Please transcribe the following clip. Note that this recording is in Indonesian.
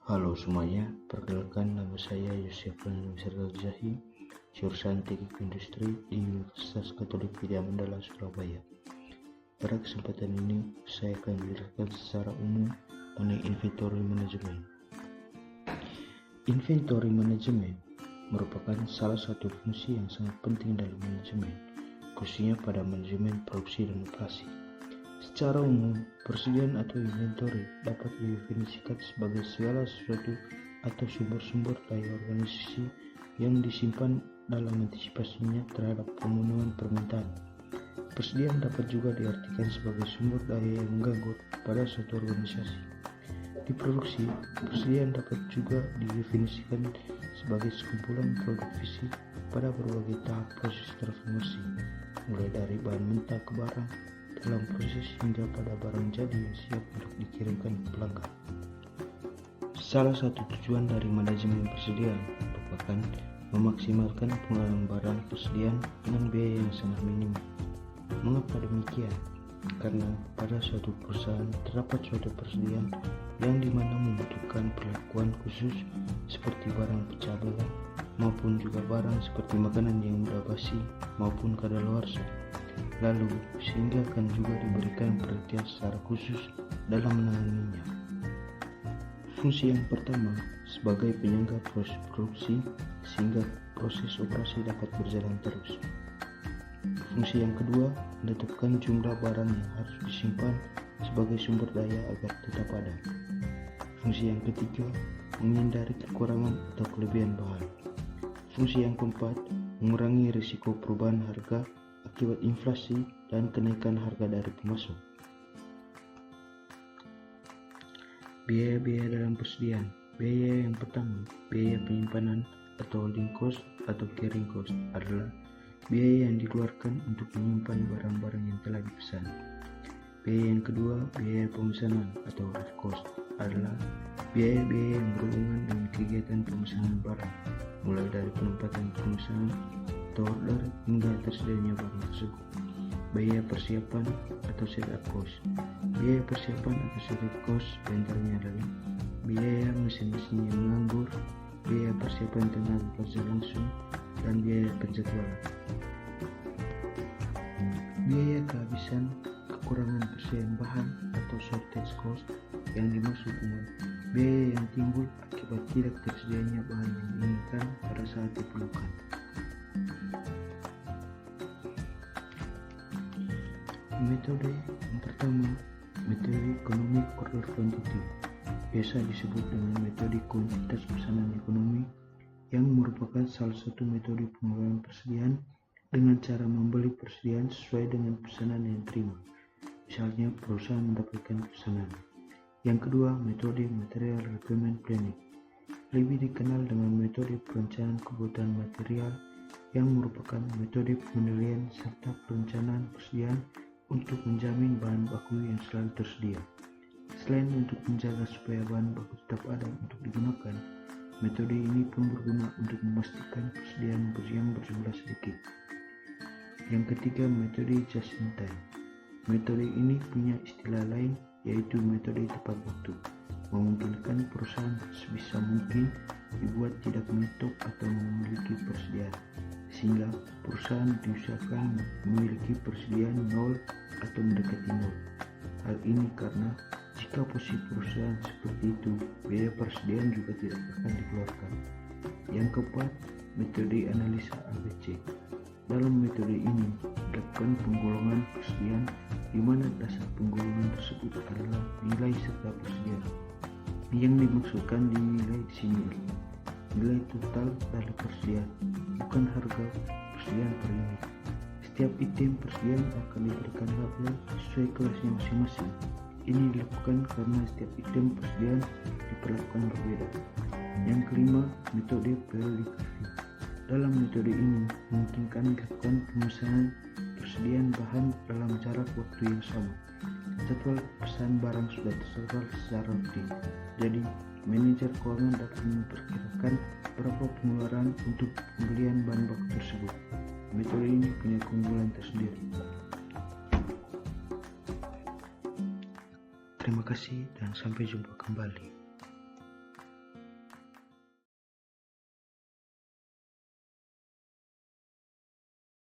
Halo semuanya, perkenalkan nama saya Yusuf Zahi, jurusan Teknik Industri di Universitas Katolik Widya Mandala, Surabaya. Pada kesempatan ini, saya akan menjelaskan secara umum mengenai inventory management. Inventory management merupakan salah satu fungsi yang sangat penting dalam manajemen, khususnya pada manajemen produksi dan operasi. Secara umum, persediaan atau inventory dapat didefinisikan sebagai segala sesuatu atau sumber-sumber daya organisasi yang disimpan dalam antisipasinya terhadap pemenuhan permintaan. Persediaan dapat juga diartikan sebagai sumber daya yang mengganggu pada suatu organisasi. Di produksi, persediaan dapat juga didefinisikan sebagai sekumpulan produk fisik pada berbagai tahap proses transformasi, mulai dari bahan mentah ke barang dalam proses hingga pada barang jadi yang siap untuk dikirimkan ke pelanggan. Salah satu tujuan dari manajemen persediaan merupakan memaksimalkan pengelolaan barang persediaan dengan biaya yang sangat minim. Mengapa demikian? Karena pada suatu perusahaan terdapat suatu persediaan yang dimana membutuhkan perlakuan khusus seperti barang pecah belah maupun juga barang seperti makanan yang mudah basi maupun kadaluarsa. Lalu, sehingga akan juga diberikan perhatian secara khusus dalam menanganinya. Fungsi yang pertama, sebagai penyangga proses produksi sehingga proses operasi dapat berjalan terus. Fungsi yang kedua, menetapkan jumlah barang yang harus disimpan sebagai sumber daya agar tetap ada. Fungsi yang ketiga, menghindari kekurangan atau kelebihan bahan. Fungsi yang keempat, mengurangi risiko perubahan harga akibat inflasi dan kenaikan harga dari pemasok. Biaya-biaya dalam persediaan. Biaya yang pertama, biaya penyimpanan atau holding cost atau carrying cost adalah biaya yang dikeluarkan untuk menyimpan barang-barang yang telah dipesan. Biaya yang kedua, biaya pemesanan atau order cost adalah biaya-biaya yang berhubungan dengan kegiatan pemesanan barang, mulai dari penempatan pemesanan atau order hingga tersedianya barang tersebut. Biaya persiapan atau setup cost. Biaya persiapan atau setup cost diantaranya adalah biaya mesin-mesin yang menganggur, biaya persiapan tenaga kerja langsung, dan biaya penjadwalan. Biaya kehabisan, kekurangan persediaan bahan atau shortage cost yang dimaksud dengan biaya yang timbul akibat tidak tersedianya bahan yang diinginkan pada saat diperlukan. Metode yang pertama, metode economic order quantity, biasa disebut dengan metode kuantitas pesanan ekonomi, yang merupakan salah satu metode pengelolaan persediaan dengan cara membeli persediaan sesuai dengan pesanan yang diterima. Misalnya, perusahaan mendapatkan pesanan. Yang kedua, metode material requirement planning, lebih dikenal dengan metode perencanaan kebutuhan material, yang merupakan metode penilaian serta perencanaan persediaan untuk menjamin bahan baku yang selalu tersedia. Selain untuk menjaga supaya bahan baku tetap ada untuk digunakan, metode ini pun berguna untuk memastikan persediaan yang berjumlah sedikit. Yang ketiga, metode just in time. Metode ini punya istilah lain, yaitu metode tepat waktu, memungkinkan perusahaan sebisa mungkin dibuat tidak menyetop atau memiliki persediaan, sehingga perusahaan diusahakan memiliki persediaan nol atau mendekati nol. Hal ini karena jika posisi perusahaan seperti itu, biaya persediaan juga tidak akan dikeluarkan. Yang keempat, metode analisa ABC. Dalam metode ini dilakukan penggolongan persediaan di mana dasar penggolongan tersebut adalah nilai serta persediaan. Yang dimaksudkan di nilai di sini adalah nilai total dari persediaan, bukan harga persediaan per unit. Setiap item persediaan akan diberikan label sesuai kelasnya masing-masing. Ini dilakukan karena setiap item persediaan diperlakukan berbeda. Yang kelima, metode periodic review. Dalam metode ini memungkinkan dilakukan pemesanan persediaan bahan dalam jarak waktu yang sama. Jadwal pesan barang sudah tersebar secara rutin, jadi manajer keuangan dapat memperkirakan berapa pengeluaran untuk pembelian bahan baku tersebut. Metode ini punya keunggulan tersendiri. Terima kasih dan sampai jumpa kembali.